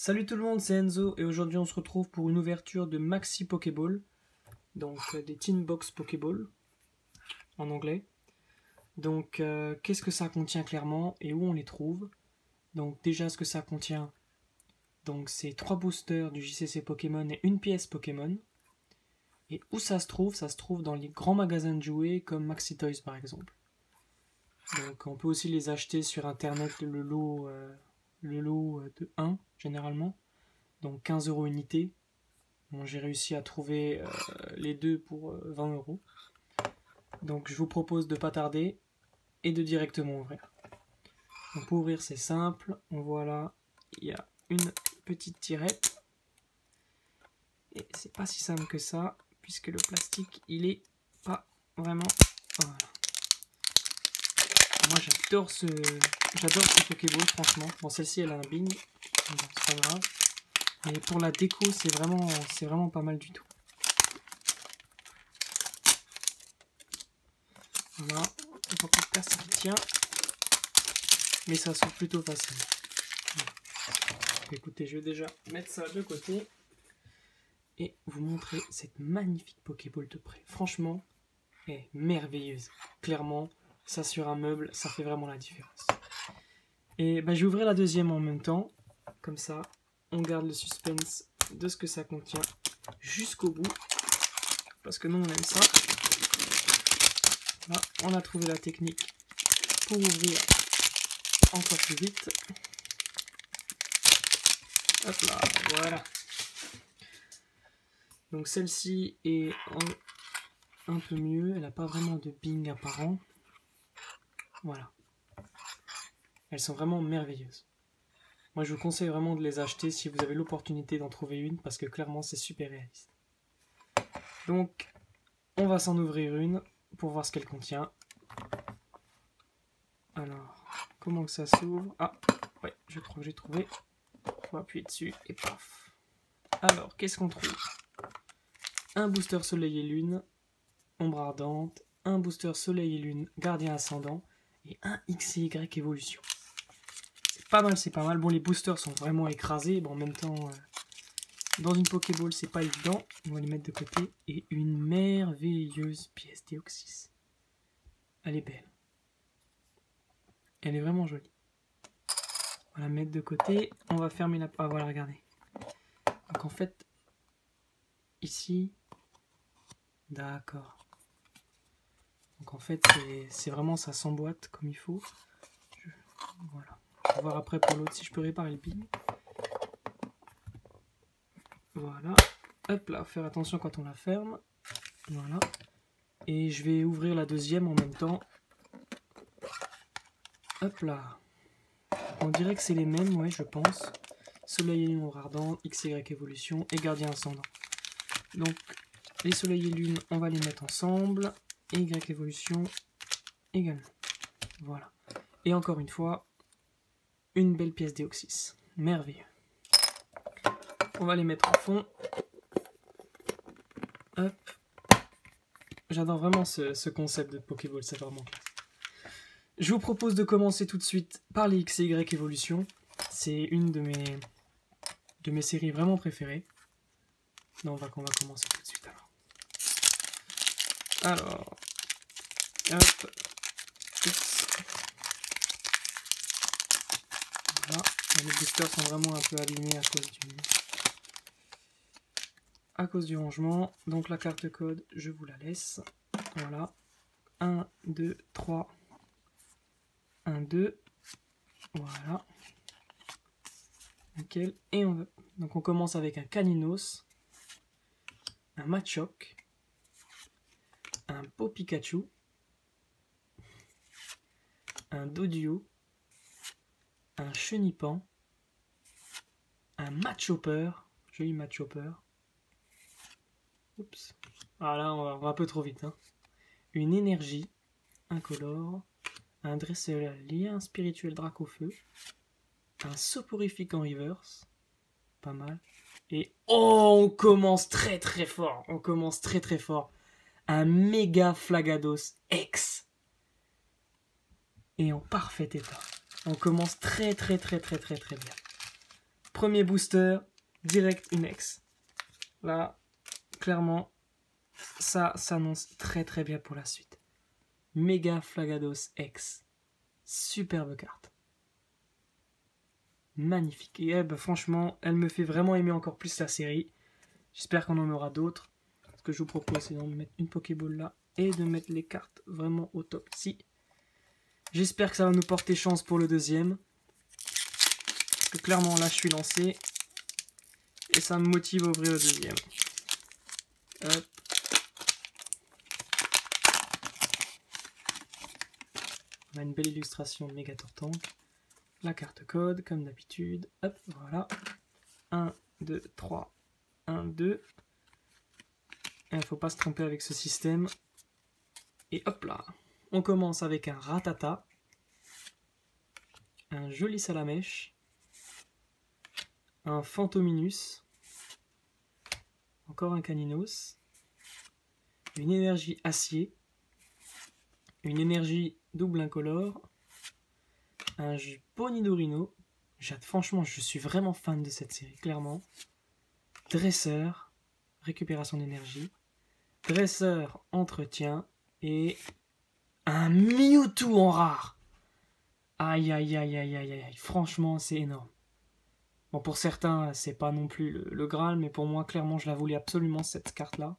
Salut tout le monde, c'est Enzo et aujourd'hui on se retrouve pour une ouverture de Maxi Pokéball, donc des Teen Box Pokéball en anglais. Donc qu'est-ce que ça contient clairement et où on les trouve? Donc déjà ce que ça contient, donc c'est 3 boosters du JCC Pokémon et une pièce Pokémon. Et où ça se trouve? Ça se trouve dans les grands magasins de jouets comme Maxi Toys par exemple. Donc on peut aussi les acheter sur internet, le lot de 1 généralement, donc 15 € unité. Bon, j'ai réussi à trouver les deux pour 20 €. Donc je vous propose de ne pas tarder et de directement ouvrir. Donc pour ouvrir c'est simple, on voit là, il y a une petite tirette. Et c'est pas si simple que ça, puisque le plastique il est pas vraiment... Voilà. Moi j'adore ce Pokéball franchement. Bon, celle-ci elle a un bing, bon, c'est pas grave. Mais pour la déco c'est vraiment pas mal du tout. Voilà, on voit pas ça tient, mais ça sort plutôt facile. Voilà. Écoutez, je vais déjà mettre ça de côté et vous montrer cette magnifique Pokéball de près. Franchement, elle est merveilleuse. Clairement, ça sur un meuble, ça fait vraiment la différence. Et ben, je vais ouvrir la deuxième en même temps, comme ça, on garde le suspense de ce que ça contient jusqu'au bout, parce que nous on aime ça. Là, on a trouvé la technique pour ouvrir encore plus vite. Hop là, voilà. Donc celle-ci est un peu mieux, elle n'a pas vraiment de bing apparent. Voilà. Elles sont vraiment merveilleuses. Moi je vous conseille vraiment de les acheter si vous avez l'opportunité d'en trouver une, parce que clairement c'est super réaliste. Donc on va s'en ouvrir une pour voir ce qu'elle contient. Alors, comment que ça s'ouvre? Ah, ouais, je crois que j'ai trouvé. On va appuyer dessus et paf. Alors, qu'est-ce qu'on trouve? Un booster Soleil et Lune, Ombre Ardente, un booster Soleil et Lune, Gardien Ascendant, et un XY Évolution. C'est pas mal, c'est pas mal. Bon, les boosters sont vraiment écrasés. Bon, en même temps, dans une Pokéball, c'est pas évident. On va les mettre de côté. Et une merveilleuse pièce Deoxys. Elle est belle. Elle est vraiment jolie. On va la mettre de côté. On va fermer la... Ah, voilà, regardez. Donc, en fait, ici... D'accord. Donc, en fait, c'est vraiment... Ça s'emboîte comme il faut. Voilà. On va voir après pour l'autre si je peux réparer le pin. Voilà. Hop là, faire attention quand on la ferme. Voilà. Et je vais ouvrir la deuxième en même temps. Hop là. On dirait que c'est les mêmes, ouais, je pense. Soleil et Lune, Ombre Ardente, XY Évolution et Gardien Ascendant. Donc, les Soleil et Lune, on va les mettre ensemble. Et Y Évolution également. Voilà. Et encore une fois, une belle pièce Deoxys. Merveilleux. On va les mettre en fond. Hop. J'adore vraiment ce concept de Pokéball, c'est vraiment classe. Je vous propose de commencer tout de suite par les XY Évolution. C'est une de mes séries vraiment préférées. Non, on va commencer tout de suite alors. Hop. Oups. Voilà. Les boosters sont vraiment un peu abîmés à cause du rangement. Donc la carte code, je vous la laisse. Voilà. 1, 2, 3. 1, 2. Voilà. Nickel. Et donc on commence avec un Caninos, un Machoke, un Pau Pikachu, un Doduo, un Chenipan, un Machopper, joli Machopper. Oups. Ah là, on va un peu trop vite. Hein. Une Énergie, incolore, un Dresselier, un Spirituel Dracofeu, un Soporifique en reverse, pas mal. Et oh, on commence très très fort. On commence très très fort. Un méga Flagados X. Et en parfait état. On commence très bien. Premier booster, direct une ex. Là, clairement, ça s'annonce très très bien pour la suite. Mega Flagados X. Superbe carte. Magnifique. Et franchement, elle me fait vraiment aimer encore plus la série. J'espère qu'on en aura d'autres. Ce que je vous propose, c'est de mettre une Pokéball là et de mettre les cartes vraiment au top ici. J'espère que ça va nous porter chance pour le deuxième. Parce que clairement, là, je suis lancé. Et ça me motive à ouvrir le deuxième. Hop. On a une belle illustration de Megatortank. La carte code, comme d'habitude. Hop, voilà. 1, 2, 3, 1, 2. Il ne faut pas se tromper avec ce système. Et hop là. On commence avec un Rattata. Un joli Salamèche. Un Phantominus. Encore un Caninos. Une énergie acier. Une énergie double incolore. Un Bonidorino. Franchement, je suis vraiment fan de cette série, clairement. Dresseur. Récupération d'énergie. Dresseur, entretien. Et un Mewtwo en rare. Aïe, aïe, aïe, aïe, aïe, aïe. Franchement, c'est énorme. Bon, pour certains, c'est pas non plus le Graal, mais pour moi, clairement, je la voulais absolument, cette carte-là.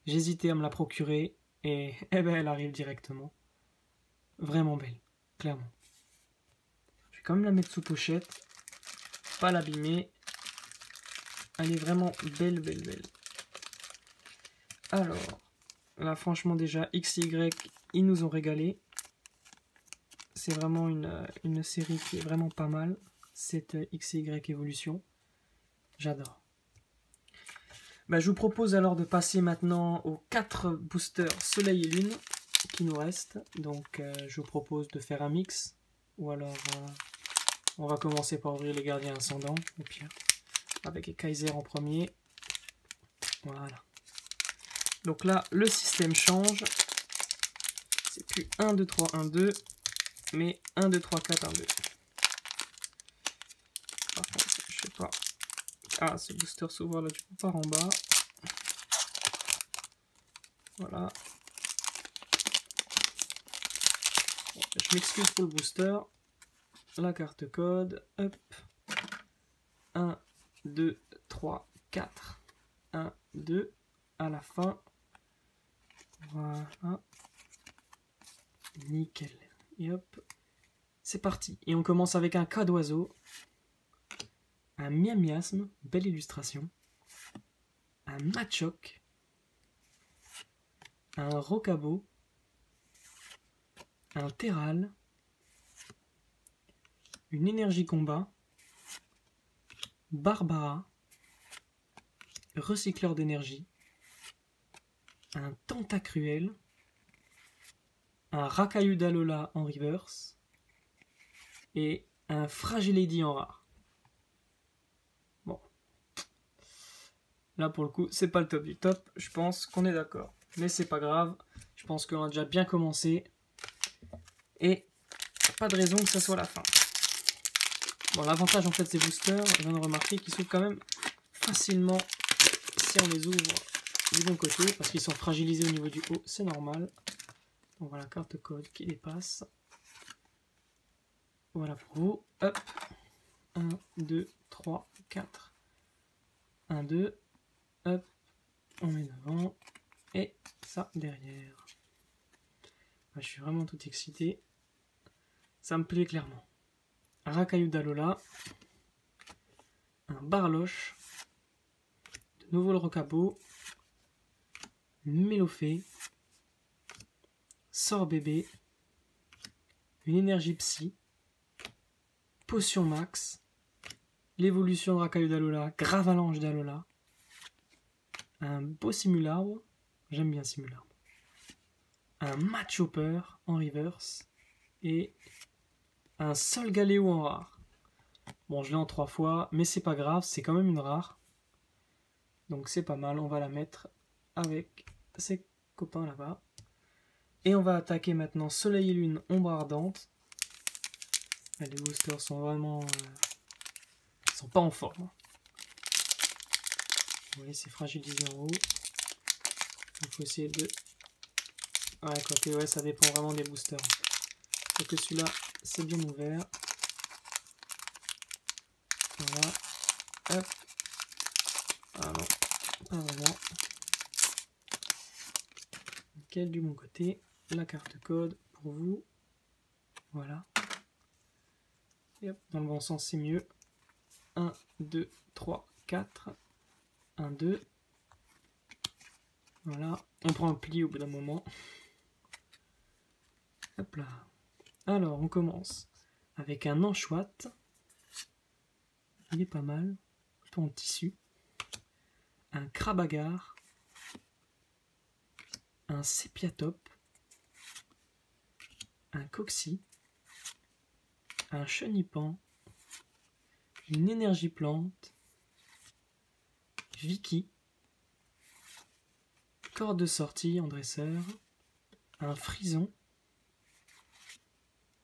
J'hésitais à me la procurer, et ben, elle arrive directement. Vraiment belle, clairement. Je vais quand même la mettre sous pochette, pas l'abîmer. Elle est vraiment belle, belle, belle. Alors, là, franchement, déjà, XY, ils nous ont régalé. C'est vraiment une série qui est vraiment pas mal, cette XY Evolution. J'adore. Bah, je vous propose alors de passer maintenant aux 4 boosters Soleil et Lune qui nous restent. Donc je vous propose de faire un mix. Ou alors on va commencer par ouvrir les gardiens ascendants, au pire. Avec Kaiser en premier. Voilà. Donc là, le système change. C'est plus 1, 2, 3, 1, 2. Mais 1, 2, 3, 4, 1, 2. Par contre, je sais pas. Ah, ce booster s'ouvre là du coup par en bas. Voilà. Bon, je m'excuse pour le booster. La carte code. Hop. 1, 2, 3, 4. 1, 2. À la fin. Voilà. Nickel. Et hop. C'est parti. Et on commence avec un cas d'oiseau. Un Miasme, belle illustration. Un Machoke. Un Rocabo. Un Terral. Une énergie combat. Barbara. Recycleur d'énergie. Un Tentacruel. Un Rakayu d'Alola en reverse. Et un Fragilady en rare. Bon. Là, pour le coup, c'est pas le top du top. Je pense qu'on est d'accord. Mais c'est pas grave. Je pense qu'on a déjà bien commencé. Et pas de raison que ça soit la fin. Bon, l'avantage en fait de ces boosters, je viens de remarquer qu'ils s'ouvrent quand même facilement si on les ouvre du bon côté. Parce qu'ils sont fragilisés au niveau du haut. C'est normal. Donc voilà, carte code qui dépasse. Voilà pour vous. Hop. 1, 2, 3, 4. 1, 2. Hop. On met devant. Et ça derrière. Je suis vraiment tout excité. Ça me plaît clairement. Un Rakayu d'Alola. Un Barloche. De nouveau le Rocabo. Mélofée. Sort bébé. Une énergie psy. Potion max. L'évolution de Rakayu d'Alola. Gravalanche d'Alola. Un beau Simularbre. J'aime bien Simularbre. Un Machopper en reverse. Et un Solgaleo en rare. Bon, je l'ai en 3 fois, mais c'est pas grave, c'est quand même une rare. Donc c'est pas mal, on va la mettre avec ses copains là-bas. Et on va attaquer maintenant Soleil et Lune, Ombre Ardente. Les boosters sont vraiment... sont pas en forme. Vous voyez, c'est fragilisé en haut. Il faut essayer de... Ouais, quoique, ouais, ça dépend vraiment des boosters. Donc celui-là, c'est bien ouvert. Voilà. Hop. Ah non, pas vraiment. Nickel, du bon côté. La carte code pour vous. Voilà. Et hop, dans le bon sens, c'est mieux. 1, 2, 3, 4. 1, 2. Voilà. On prend un pli au bout d'un moment. Hop là. Alors, on commence avec un anchoite. Il est pas mal. Tout en tissu. Un crabagar. Un sépiatop. Un coxy. Un chenipan. Une énergie plante. Vicky. Corde de sortie en dresseur. Un frison.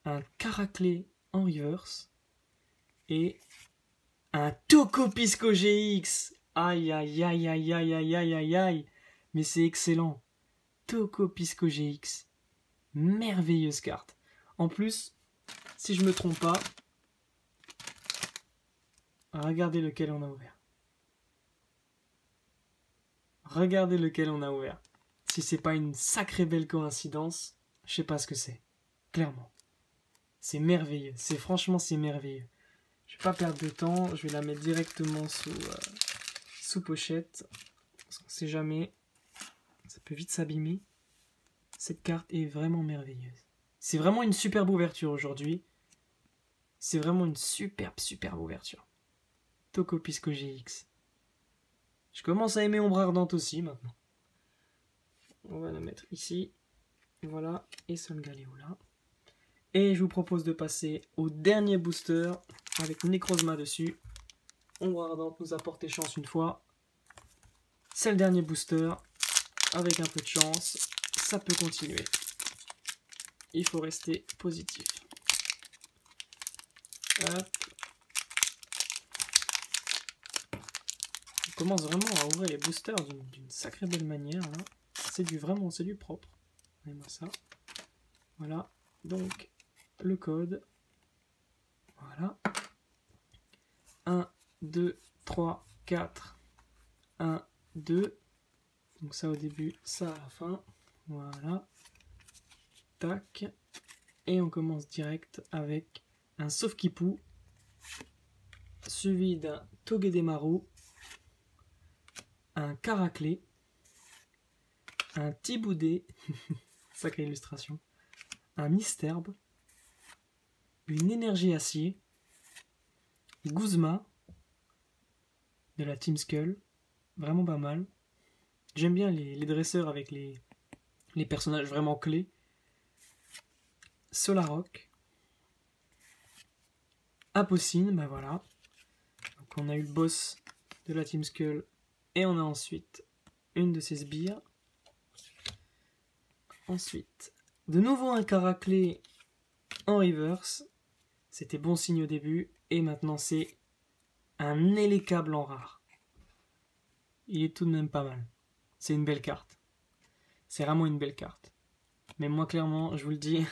Un caraclé en reverse. Et un Tocopisco GX. Aïe aïe aïe aïe aïe aïe aïe aïe aïe. Mais c'est excellent. Tocopisco GX. Merveilleuse carte. En plus, si je me trompe pas, regardez lequel on a ouvert. Regardez lequel on a ouvert. Si c'est pas une sacrée belle coïncidence, je sais pas ce que c'est. Clairement. C'est merveilleux. Franchement, c'est merveilleux. Je vais pas perdre de temps. Je vais la mettre directement sous pochette. Parce qu'on sait jamais. Ça peut vite s'abîmer. Cette carte est vraiment merveilleuse. C'est vraiment une superbe ouverture aujourd'hui. C'est vraiment une superbe ouverture. Tocopisco GX. Je commence à aimer Ombre Ardente aussi maintenant. On va la mettre ici. Voilà. Et Solgaleo là. Et je vous propose de passer au dernier booster avec Necrozma dessus. Ombre Ardente nous a porté chance une fois. C'est le dernier booster. Avec un peu de chance, ça peut continuer. Il faut rester positif. Hop. On commence vraiment à ouvrir les boosters d'une sacrée belle manière. C'est du propre. Regardez-moi ça. Voilà. Donc, le code. Voilà. 1, 2, 3, 4. 1, 2. Donc ça au début, ça à la fin. Voilà. Tac. Et on commence direct avec un Sauf-Kipou. Suivi d'un Togedemaru. Un Caraclé. Un Tiboudé. Sacrée illustration. Un Misterbe. Une Énergie Acier. Guzma. De la Team Skull. Vraiment pas mal. J'aime bien les dresseurs avec les personnages vraiment clés. Solarok. Apocine, ben voilà. Donc on a eu le boss de la Team Skull. Et on a ensuite une de ses sbires. Ensuite, de nouveau un Caraclé en reverse. C'était bon signe au début. Et maintenant c'est un Élécable en rare. Il est tout de même pas mal. C'est une belle carte. C'est vraiment une belle carte. Mais moi, clairement, je vous le dis,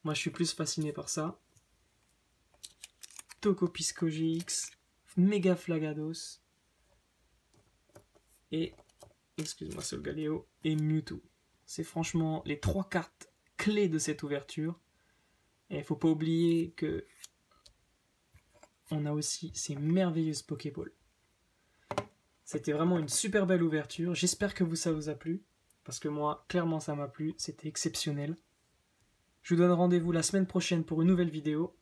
moi, je suis plus fasciné par ça. Tocopisco GX, Mega Flagados, et, excuse-moi, Solgaleo, et Mewtwo. C'est franchement les 3 cartes clés de cette ouverture. Et il faut pas oublier que on a aussi ces merveilleuses Pokéballs. C'était vraiment une super belle ouverture. J'espère que ça vous a plu. Parce que moi, clairement, ça m'a plu. C'était exceptionnel. Je vous donne rendez-vous la semaine prochaine pour une nouvelle vidéo.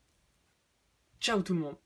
Ciao tout le monde!